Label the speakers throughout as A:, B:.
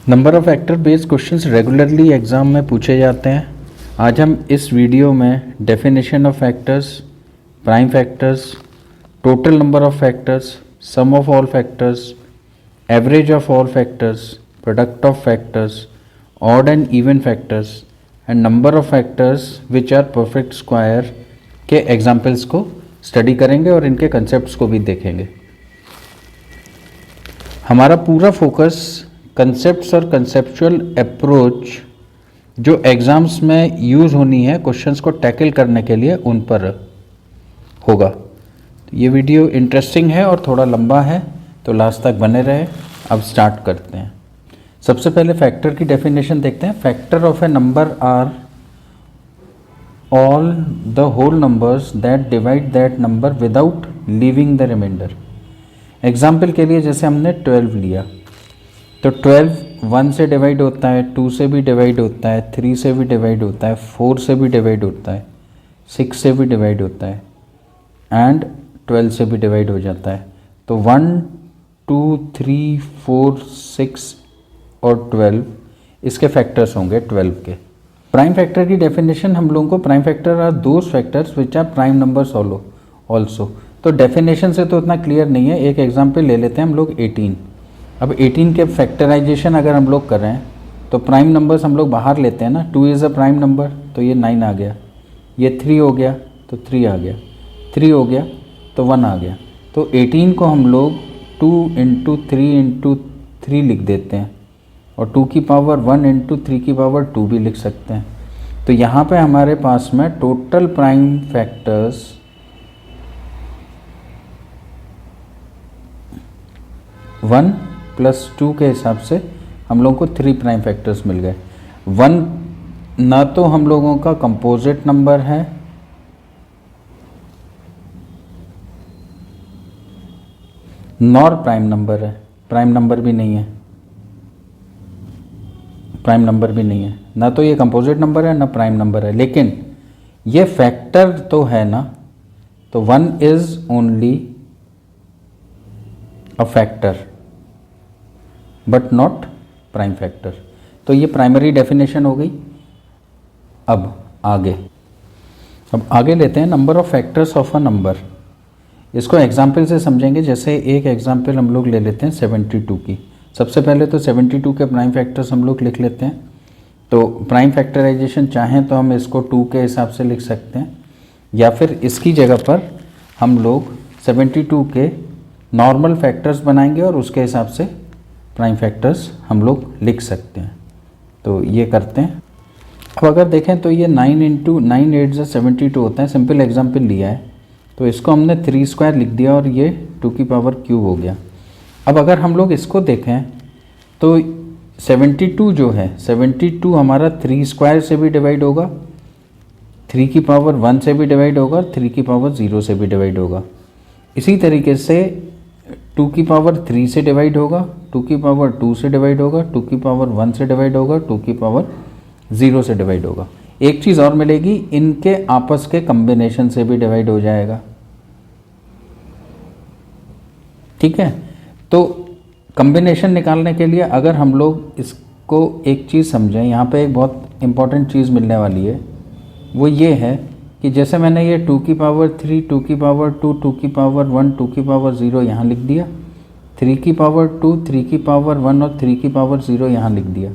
A: Number of factor based questions regularly exam में पूछे जाते हैं। आज हम इस वीडियो में definition of factors, prime factors, total number of factors, sum of all factors, average of all factors, product of factors, odd and even factors and number of factors which are perfect square के examples को study करेंगे और इनके concepts को भी देखेंगे। हमारा पूरा फोकस कंसेप्ट्स और कंसेप्चुअल अप्रोच जो एग्ज़ाम्स में यूज़ होनी है क्वेश्चंस को टैकल करने के लिए, उन पर होगा। तो ये वीडियो इंटरेस्टिंग है और थोड़ा लंबा है, तो लास्ट तक बने रहे। अब स्टार्ट करते हैं। सबसे पहले फैक्टर की डेफिनेशन देखते हैं। Factor of a number are all the whole numbers that divide that number without leaving the remainder. Example के लिए जैसे हमने 12 लिया, तो 12 1 से डिवाइड होता है, 2 से भी डिवाइड होता है, 3 से भी डिवाइड होता है, 4 से भी डिवाइड होता है, 6 से भी डिवाइड होता है एंड 12 से भी डिवाइड हो जाता है। तो 1 2 3 4 6 और 12 इसके फैक्टर्स होंगे 12 के। प्राइम फैक्टर की डेफिनेशन हम लोगों को, prime factor are those factors which are prime numbers also. तो डेफिनेशन से तो उतना क्लियर नहीं है। एक एग्जाम्पल ले लेते हैं हम लोग 18। अब 18 के फैक्टराइजेशन अगर हम लोग कर रहे हैं तो प्राइम नंबर्स हम लोग बाहर लेते हैं ना। 2 इज़ अ प्राइम नंबर, तो ये 9 आ गया। ये 3 हो गया तो 3 आ गया, 3 हो गया तो 1 आ गया। तो 18 को हम लोग 2 इंटू 3 इंटू 3 लिख देते हैं और 2 की पावर 1 इंटू 3 की पावर 2 भी लिख सकते हैं। तो यहाँ पे हमारे पास में टोटल प्राइम फैक्टर्स 1 प्लस 2 के हिसाब से हम लोगों को 3 प्राइम फैक्टर्स मिल गए। 1 ना तो हम लोगों का कंपोजिट नंबर है, नॉर प्राइम नंबर है। प्राइम नंबर भी नहीं है, प्राइम नंबर भी नहीं है। ना तो ये कंपोजिट नंबर है ना प्राइम नंबर है, लेकिन ये फैक्टर तो है ना। तो 1 is only a factor but not prime factor. तो ये प्राइमरी डेफिनेशन हो गई। अब आगे लेते हैं number of factors of a number. इसको एग्जाम्पल से समझेंगे। जैसे एक एग्जाम्पल हम लोग ले लेते हैं 72 की। सबसे पहले तो 72 के प्राइम फैक्टर्स हम लोग लिख लेते हैं। तो प्राइम फैक्टराइजेशन चाहें तो हम इसको 2 के हिसाब से लिख सकते हैं, या फिर इसकी जगह पर हम लोग 72 के नॉर्मल फैक्टर्स बनाएंगे और उसके हिसाब से प्राइम फैक्टर्स हम लोग लिख सकते हैं। तो ये करते हैं। अब अगर देखें तो ये 9 इंटू 9 8 से 72 होता है। सिंपल एग्जाम्पल लिया है तो इसको हमने 3 स्क्वायर लिख दिया और ये 2 की पावर क्यूब हो गया। अब अगर हम लोग इसको देखें तो 72 जो है, 72 हमारा 3 स्क्वायर से भी डिवाइड होगा, 3 की पावर 1 से भी डिवाइड होगा, 3 की पावर 0 से भी डिवाइड होगा। इसी तरीके से 2 की पावर 3 से डिवाइड होगा, 2 की पावर 2 से डिवाइड होगा, 2 की पावर 1 से डिवाइड होगा, 2 की पावर 0 से डिवाइड होगा। एक चीज़ और मिलेगी, इनके आपस के कम्बिनेशन से भी डिवाइड हो जाएगा। ठीक है, तो कम्बिनेशन निकालने के लिए अगर हम लोग इसको एक चीज़ समझें, यहाँ पे एक बहुत इंपॉर्टेंट चीज़ मिलने वाली है। वो ये है कि जैसे मैंने ये 2 की पावर 3, 2 की पावर 2, 2 की पावर 1, 2 की पावर 0 यहाँ लिख दिया, 3 की पावर 2, 3 की पावर 1 और 3 की पावर 0 यहाँ लिख दिया।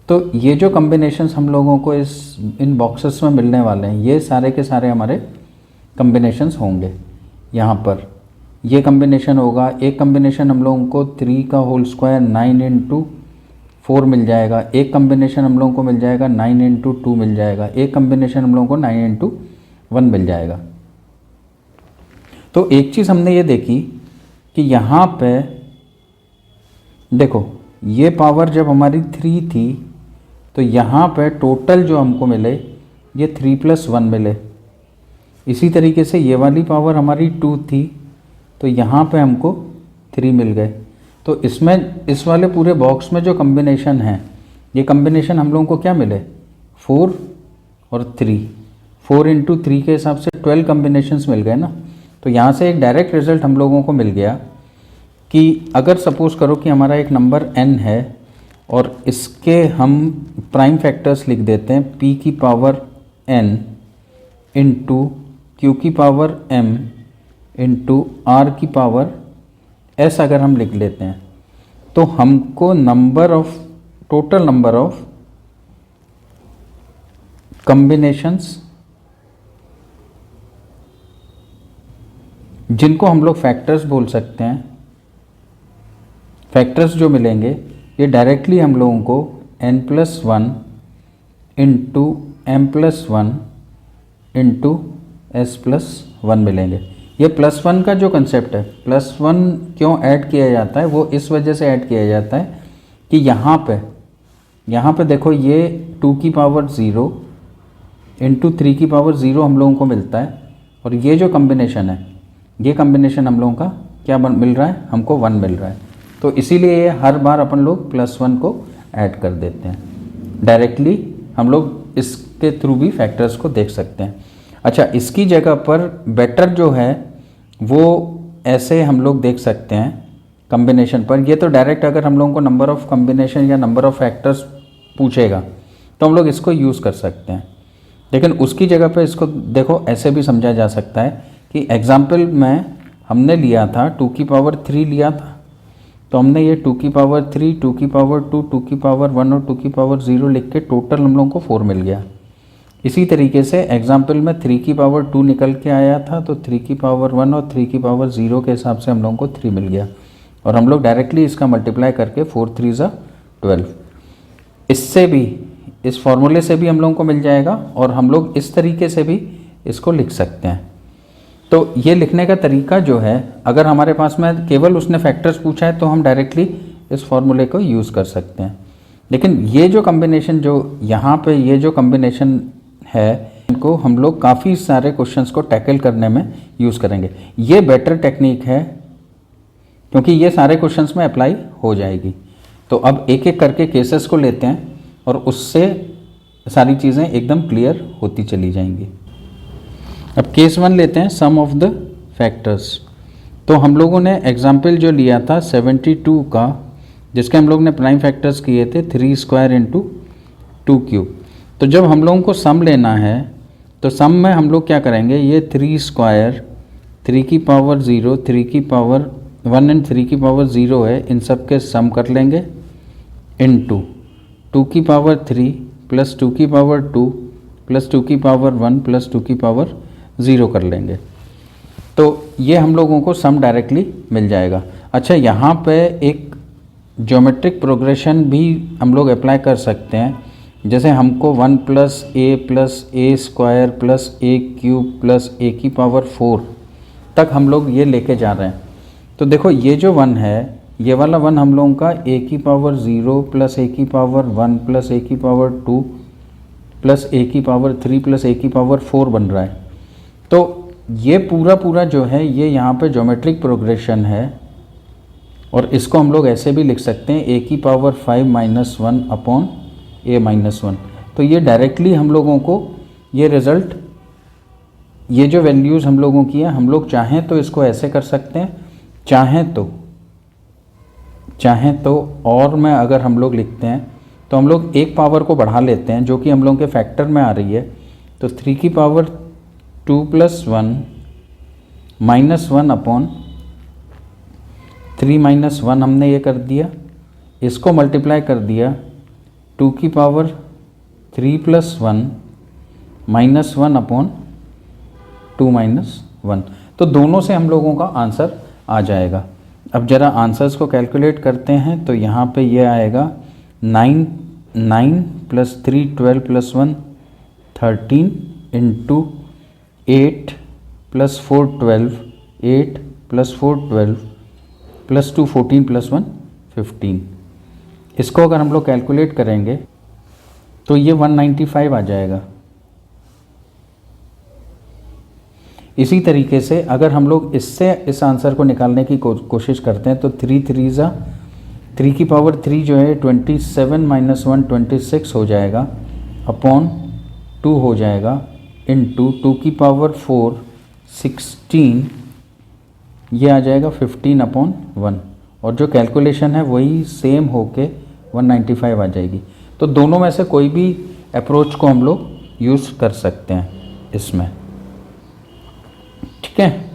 A: तो ये जो कम्बिनेशंस हम लोगों को इन बॉक्सेस में मिलने वाले हैं, ये सारे के सारे हमारे कम्बिनेशंस होंगे। यहाँ पर ये कम्बिनेशन होगा। एक कम्बिनेशन हम लोगों को 3 का होल स्क्वायर 9 इंटू 4 मिल जाएगा। एक कम्बिनेशन हम लोगों को मिल जाएगा 9 इंटू 2 मिल जाएगा। एक कम्बिनेशन हम लोगों को 9 इंटू 1 मिल जाएगा। तो एक चीज़ हमने ये देखी कि यहाँ पे देखो, ये पावर जब हमारी 3 थी तो यहाँ पे टोटल जो हमको मिले ये 3 + 1 मिले। इसी तरीके से ये वाली पावर हमारी 2 थी तो यहाँ पे हमको 3 मिल गए। तो इसमें इस वाले पूरे बॉक्स में जो कम्बिनेशन है, ये कम्बिनेशन हम लोगों को क्या मिले, 4 और 3। 4 इंटू 3 के हिसाब से 12 कम्बिनेशंस मिल गए ना। तो यहाँ से एक डायरेक्ट रिजल्ट हम लोगों को मिल गया कि अगर सपोज़ करो कि हमारा एक नंबर n है और इसके हम प्राइम फैक्टर्स लिख देते हैं p की पावर n इंटू q की पावर m इंटू r की पावर s अगर हम लिख लेते हैं तो हमको टोटल नंबर ऑफ कॉम्बिनेशंस जिनको हम लोग फैक्टर्स बोल सकते हैं, फैक्टर्स जो मिलेंगे ये डायरेक्टली हम लोगों को n+1 into m+1 into s+1 मिलेंगे। ये +1 का जो कंसेप्ट है, +1 क्यों ऐड किया जाता है वो इस वजह से ऐड किया जाता है कि यहाँ पे देखो ये 2 की पावर 0 इंटू 3 की पावर 0 हम लोगों को मिलता है, और ये जो कम्बिनेशन है, ये कम्बिनेशन हम लोगों का क्या मिल रहा है, हमको 1 मिल रहा है। तो इसीलिए ये हर बार अपन लोग +1 को ऐड कर देते हैं। डायरेक्टली हम लोग इसके थ्रू भी फैक्टर्स को देख सकते हैं। अच्छा, इसकी जगह पर बेटर जो है वो ऐसे हम लोग देख सकते हैं कम्बिनेशन पर। ये तो डायरेक्ट अगर हम लोगों को नंबर ऑफ़ कम्बिनेशन या नंबर ऑफ़ फैक्टर्स पूछेगा तो हम लोग इसको यूज़ कर सकते हैं, लेकिन उसकी जगह पे इसको देखो ऐसे भी समझा जा सकता है कि एग्जाम्पल में हमने लिया था 2 की पावर 3 लिया था, तो हमने ये 2 की पावर 3, 2 की पावर 2, 2 की पावर 1 और 2 की पावर 0 लिख के टोटल हम लोगों को 4 मिल गया। इसी तरीके से एग्जाम्पल में 3 की पावर 2 निकल के आया था, तो 3 की पावर 1 और 3 की पावर 0 के हिसाब से हम लोगों को 3 मिल गया, और हम लोग डायरेक्टली इसका मल्टीप्लाई करके 4 3 ज़ा 12, इससे भी इस फॉर्मूले से भी हम लोगों को मिल जाएगा, और हम लोग इस तरीके से भी इसको लिख सकते हैं। तो ये लिखने का तरीका जो है, अगर हमारे पास में केवल उसने फैक्टर्स पूछा है तो हम डायरेक्टली इस फॉर्मूले को यूज़ कर सकते हैं, लेकिन ये जो कम्बिनेशन जो यहाँ पे ये जो कम्बिनेशन है इनको हम लोग काफ़ी सारे क्वेश्चंस को टैकल करने में यूज़ करेंगे। ये बेटर टेक्निक है क्योंकि ये सारे क्वेश्चंस में अप्लाई हो जाएगी। तो अब एक एक करके केसेस को लेते हैं और उससे सारी चीज़ें एकदम क्लियर होती चली जाएंगी। अब केस 1 लेते हैं, सम ऑफ द फैक्टर्स। तो हम लोगों ने एग्जाम्पल जो लिया था 72 का, जिसके हम लोग ने प्राइम फैक्टर्स किए थे 3 स्क्वायर इंटू 2 क्यूब। तो जब हम लोगों को सम लेना है तो सम में हम लोग क्या करेंगे, ये 3 स्क्वायर 3 की पावर 0, 3 की पावर 1 एंड 3 की पावर 0 है, इन सब के सम कर लेंगे इनटू 2 की पावर 3 प्लस 2 की पावर 2 प्लस 2 की पावर 1 प्लस 2 की पावर 0 कर लेंगे। तो ये हम लोगों को सम डायरेक्टली मिल जाएगा। अच्छा, यहाँ पे एक ज्योमेट्रिक प्रोग्रेशन भी हम लोग अप्लाई कर सकते हैं, जैसे हमको 1 प्लस ए स्क्वायर प्लस ए क्यूब प्लस ए की पावर 4 तक हम लोग ये लेके जा रहे हैं। तो देखो ये जो 1 है, ये वाला 1 हम लोगों का ए की पावर 0 प्लस ए की पावर 1 प्लस ए की पावर 2 प्लस ए की पावर 3 प्लस ए की पावर 4 बन रहा है। तो ये पूरा जो है ये यहाँ पे ज्योमेट्रिक प्रोग्रेशन है, और इसको हम लोग ऐसे भी लिख सकते हैं ए की पावर 5 माइनस 1 अपॉन ए माइनस 1। तो ये डायरेक्टली हम लोगों को ये रिज़ल्ट, ये जो वैल्यूज़ हम लोगों की है, हम लोग चाहें तो इसको ऐसे कर सकते हैं, चाहें तो और में अगर हम लोग लिखते हैं तो हम लोग एक पावर को बढ़ा लेते हैं जो कि हम लोगों के फैक्टर में आ रही है। तो 3 की power 2 plus 1 minus 1 upon 3 minus 1 हमने ये कर दिया, इसको मल्टीप्लाई कर दिया 2 की power 3 plus 1 minus 1 upon 2 minus 1। तो दोनों से हम लोगों का आंसर आ जाएगा। अब ज़रा आंसर्स को कैलकुलेट करते हैं। तो यहाँ पे ये आएगा 9 plus 3 12 plus 1 13 into 8 plus 4 12 8 plus 4 12 plus 2 14 plus 1 15। इसको अगर हम लोग कैलकुलेट करेंगे तो ये 195 आ जाएगा। इसी तरीके से अगर हम लोग इससे इस आंसर को निकालने की कोशिश करते हैं तो 3 3 ज़ा 3 की पावर 3 जो है 27 माइनस 1 26 हो जाएगा अपॉन 2 हो जाएगा इनटू 2 की पावर 4 16, ये आ जाएगा 15 अपॉन 1। और जो कैलकुलेशन है वही सेम होके 195 आ जाएगी। तो दोनों में से कोई भी अप्रोच को हम लोग यूज़ कर सकते हैं इसमें, ठीक है।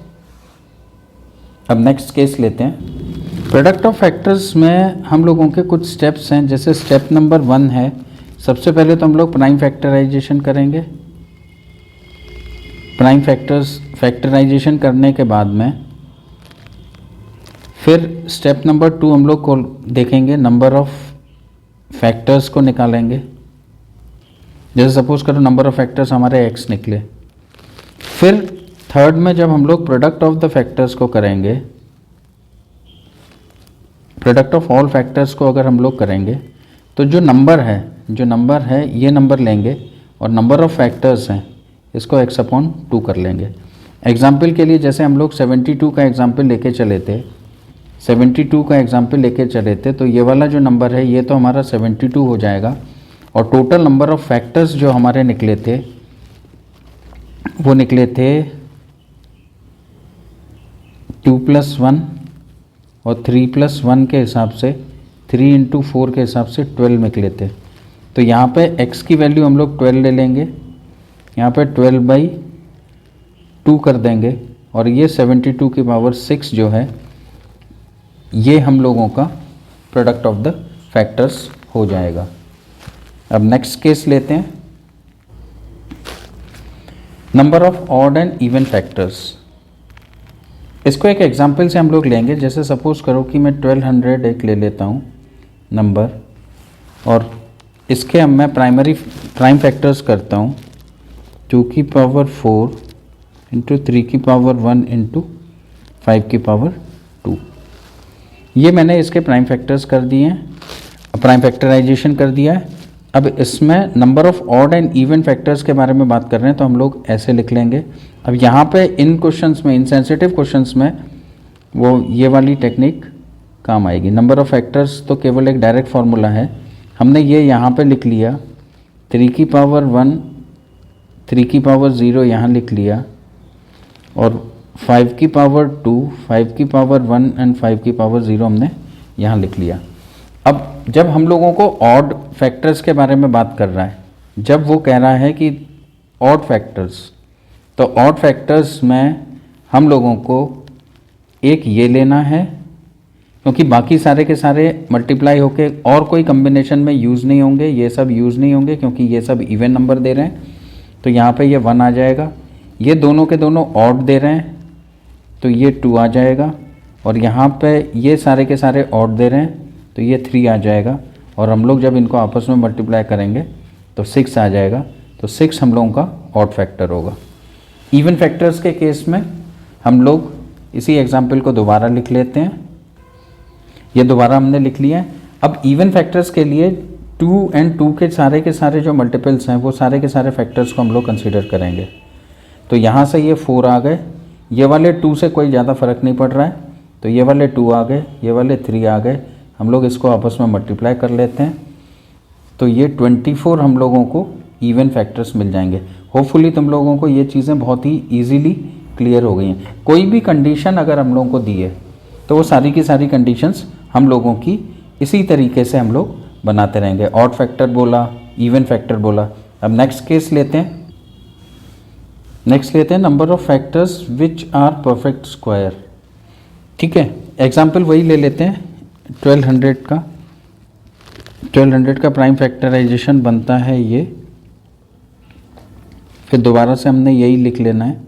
A: अब नेक्स्ट केस लेते हैं। प्रोडक्ट ऑफ फैक्टर्स में हम लोगों के कुछ स्टेप्स हैं। जैसे स्टेप नंबर 1 है, सबसे पहले तो हम लोग प्राइम फैक्टराइजेशन करेंगे। प्राइम फैक्टराइजेशन करने के बाद में फिर स्टेप नंबर 2 हम लोग को देखेंगे, नंबर ऑफ फैक्टर्स को निकालेंगे। जैसे सपोज करो नंबर ऑफ फैक्टर्स हमारे x निकले। फिर थर्ड में जब हम लोग प्रोडक्ट ऑफ द फैक्टर्स को करेंगे, प्रोडक्ट ऑफ ऑल फैक्टर्स को अगर हम लोग करेंगे तो जो नंबर है ये नंबर लेंगे और नंबर ऑफ फैक्टर्स हैं इसको x/2 कर लेंगे। एग्जाम्पल के लिए जैसे हम लोग 72 का एग्जाम्पल लेके चले थे, 72 का एग्जाम्पल लेके चले थे, तो ये वाला जो नंबर है ये तो हमारा 72 हो जाएगा और टोटल नंबर ऑफ फैक्टर्स जो हमारे निकले थे वो निकले थे 2+1 और 3+1 के हिसाब से 3 × 4 के हिसाब से 12 निकले थे। तो यहाँ पे x की वैल्यू हम लोग 12 ले लेंगे, यहाँ पे 12/2 कर देंगे और ये 72 की पावर 6 जो है ये हम लोगों का प्रोडक्ट ऑफ द फैक्टर्स हो जाएगा। अब नेक्स्ट केस लेते हैं, number of odd and even factors. इसको एक एग्जांपल से हम लोग लेंगे। जैसे सपोज करो कि मैं 1200 एक ले लेता हूँ नंबर और इसके अब मैं प्राइम फैक्टर्स करता हूँ 2 की पावर 4 इंटू 3 की पावर 1 इंटू 5 की पावर 2। ये मैंने इसके प्राइम फैक्टर्स कर दिए हैं, प्राइम फैक्टराइजेशन कर दिया है। अब इसमें number of odd and even factors के बारे में बात कर रहे हैं तो हम लोग ऐसे लिख लेंगे। अब यहाँ पे इन क्वेश्चंस में, इन सेंसिटिव क्वेश्चंस में वो ये वाली टेक्निक काम आएगी। नंबर ऑफ फैक्टर्स तो केवल एक डायरेक्ट फार्मूला है, हमने ये यहाँ पे लिख लिया 3 की पावर 1 3 की पावर 0 यहाँ लिख लिया और 5 की पावर 2 5 की पावर 1 एंड 5 की पावर 0 हमने यहाँ लिख लिया। अब जब हम लोगों को ऑड फैक्टर्स के बारे में बात कर रहा है, जब वो कह रहा है कि ऑड फैक्टर्स, तो ऑड फैक्टर्स में हम लोगों को एक ये लेना है क्योंकि बाकी सारे के सारे मल्टीप्लाई होके और कोई कम्बिनेशन में यूज़ नहीं होंगे, ये सब यूज़ नहीं होंगे क्योंकि ये सब इवन नंबर दे रहे हैं। तो यहाँ पे ये 1 आ जाएगा, ये दोनों के दोनों ऑड दे रहे हैं तो ये 2 आ जाएगा और यहाँ पे ये सारे के सारे ऑड दे रहे हैं तो ये 3 आ जाएगा और हम लोग जब इनको आपस में मल्टीप्लाई करेंगे तो 6 आ जाएगा। तो 6 हम लोगों का ऑड फैक्टर होगा। इवन फैक्टर्स के केस में हम लोग इसी एग्जाम्पल को दोबारा लिख लेते हैं, ये दोबारा हमने लिख लिया है। अब इवन फैक्टर्स के लिए 2 एंड 2 के सारे जो मल्टीपल्स हैं वो सारे के सारे फैक्टर्स को हम लोग कंसीडर करेंगे। तो यहाँ से ये 4 आ गए, ये वाले 2 से कोई ज़्यादा फ़र्क नहीं पड़ रहा है तो ये वाले 2 आ गए, ये वाले 3 आ गए, हम लोग इसको आपस में मल्टीप्लाई कर लेते हैं तो ये 24 हम लोगों को इवन फैक्टर्स मिल जाएंगे। होपफुली तुम लोगों को ये चीज़ें बहुत ही ईजीली क्लियर हो गई हैं। कोई भी कंडीशन अगर हम लोगों को दी है तो वो सारी की सारी कंडीशंस हम लोगों की इसी तरीके से हम लोग बनाते रहेंगे। ऑड फैक्टर बोला, इवन फैक्टर बोला। अब नेक्स्ट केस लेते हैं, number of factors which are perfect square. ठीक है, एग्जाम्पल वही ले लेते हैं 1200 का प्राइम फैक्टराइजेशन बनता है ये, फिर दोबारा से हमने यही लिख लेना है।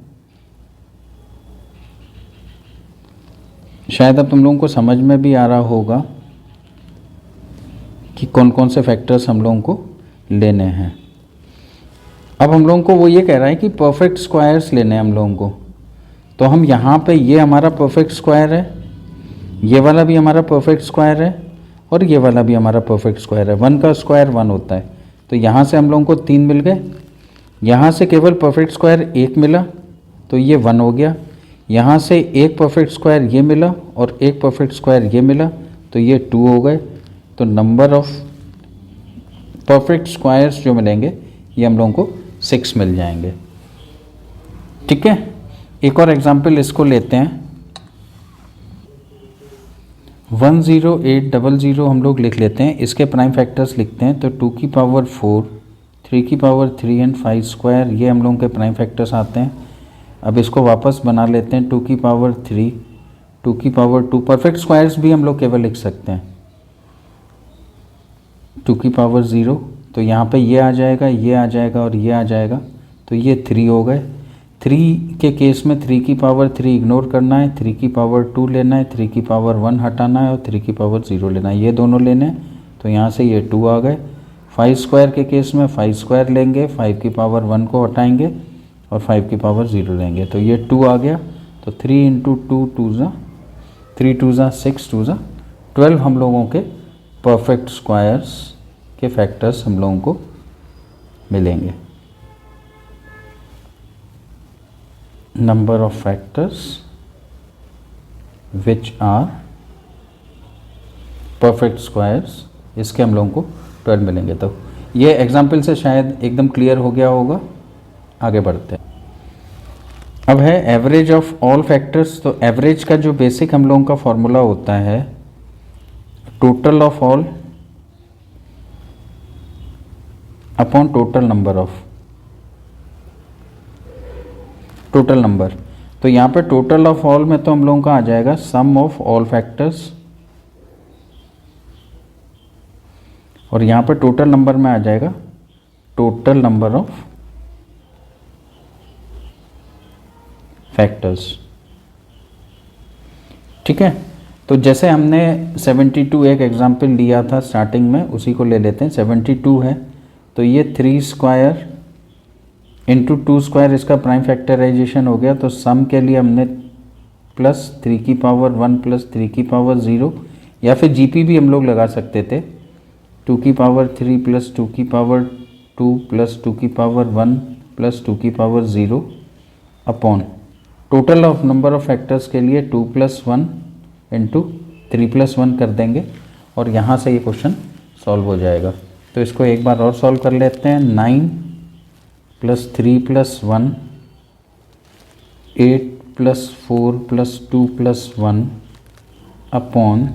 A: शायद अब तुम लोगों को समझ में भी आ रहा होगा कि कौन कौन से फैक्टर्स हम लोगों को लेने हैं। अब हम लोगों को वो ये कह रहा है कि परफेक्ट स्क्वायर्स लेने हैं हम लोगों को, तो हम यहाँ पे ये हमारा परफेक्ट स्क्वायर है, ये वाला भी हमारा परफेक्ट स्क्वायर है और ये वाला भी हमारा परफेक्ट स्क्वायर है। 1 का स्क्वायर 1 होता है तो यहाँ से हम लोगों को 3 मिल गए, यहाँ से केवल परफेक्ट स्क्वायर 1 मिला तो ये 1 हो गया, यहाँ से एक परफेक्ट स्क्वायर ये मिला और एक परफेक्ट स्क्वायर ये मिला तो ये 2 हो गए। तो नंबर ऑफ परफेक्ट स्क्वायर्स जो मिलेंगे ये हम लोगों को 6 मिल जाएंगे। ठीक है, एक और एग्जाम्पल इसको लेते हैं। 10800 हम लोग लिख लेते हैं, इसके प्राइम फैक्टर्स लिखते हैं। तो 2 की पावर 4, 3 की पावर 3 एंड 5 स्क्वायर, ये हम लोगों के प्राइम फैक्टर्स आते हैं। अब इसको वापस बना लेते हैं, 2 की पावर 3, 2 की पावर 2, परफेक्ट स्क्वायर्स भी हम लोग केवल लिख सकते हैं, 2 की पावर 0, तो यहाँ पे ये आ जाएगा, ये आ जाएगा और ये आ जाएगा, तो ये 3 हो गए। 3 के केस में 3 की पावर 3 इग्नोर करना है, 3 की पावर 2 लेना है, 3 की पावर 1 हटाना है और 3 की पावर 0 लेना है, ये दोनों लेने हैं, तो यहाँ से ये 2 आ गए। 5 स्क्वायर के केस में 5 स्क्वायर लेंगे, 5 की पावर 1 को हटाएंगे और 5 की पावर 0 लेंगे, तो ये 2 आ गया। तो 3 इंटू 2 2 ज़ा 3 2 ज़ा 6 2 ज़ा 12 हम लोगों के परफेक्ट स्क्वायर्स के फैक्टर्स हम लोगों को मिलेंगे। Number of factors which are perfect squares, इसके हम लोगों को 12 मिलेंगे। तो ये एग्जाम्पल से शायद एकदम क्लियर हो गया होगा। आगे बढ़ते हैं। अब है एवरेज ऑफ ऑल फैक्टर्स। तो एवरेज का जो बेसिक हम लोगों का फॉर्मूला होता है, total of all upon total number of total number. तो यहाँ पे टोटल ऑफ ऑल में तो हम लोगों का आ जाएगा सम ऑफ ऑल फैक्टर्स, और यहाँ पे टोटल नंबर में आ जाएगा टोटल नंबर ऑफ फैक्टर्स। ठीक है, तो जैसे हमने 72 एक एग्जाम्पल लिया था स्टार्टिंग में, उसी को ले लेते हैं। 72 है तो ये 3 स्क्वायर इंटू 2 स्क्वायर इसका प्राइम फैक्टराइजेशन हो गया। तो सम के लिए हमने प्लस 3 की पावर 1 प्लस 3 की पावर 0, या फिर जीपी भी हम लोग लगा सकते थे, 2 की पावर 3 प्लस 2 की पावर 2 प्लस 2 की पावर 1 प्लस 2 की power 0 upon total of number of factors के लिए 2 प्लस 1 इंटू 3 प्लस 1 कर देंगे और यहाँ से ये क्वेश्चन सॉल्व हो जाएगा। तो इसको एक बार और सॉल्व कर लेते हैं। 9 plus 3 plus 1, 8 plus 4 plus 2 plus 1 upon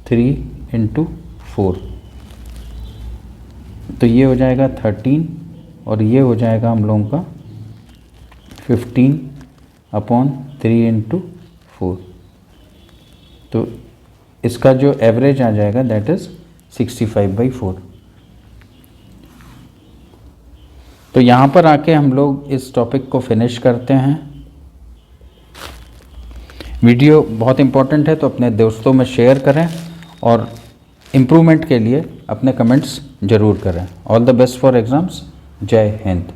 A: 3 into 4, तो ये हो जाएगा 13 और ये हो जाएगा हम लोगों का 15 अपॉन 3 इंटू 4। तो इसका जो एवरेज आ जाएगा दैट इज़ 65/4। तो यहाँ पर आके हम लोग इस टॉपिक को फिनिश करते हैं। वीडियो बहुत इम्पोर्टेंट है तो अपने दोस्तों में शेयर करें और इम्प्रूवमेंट के लिए अपने कमेंट्स ज़रूर करें। All the best for exams. जय हिंद।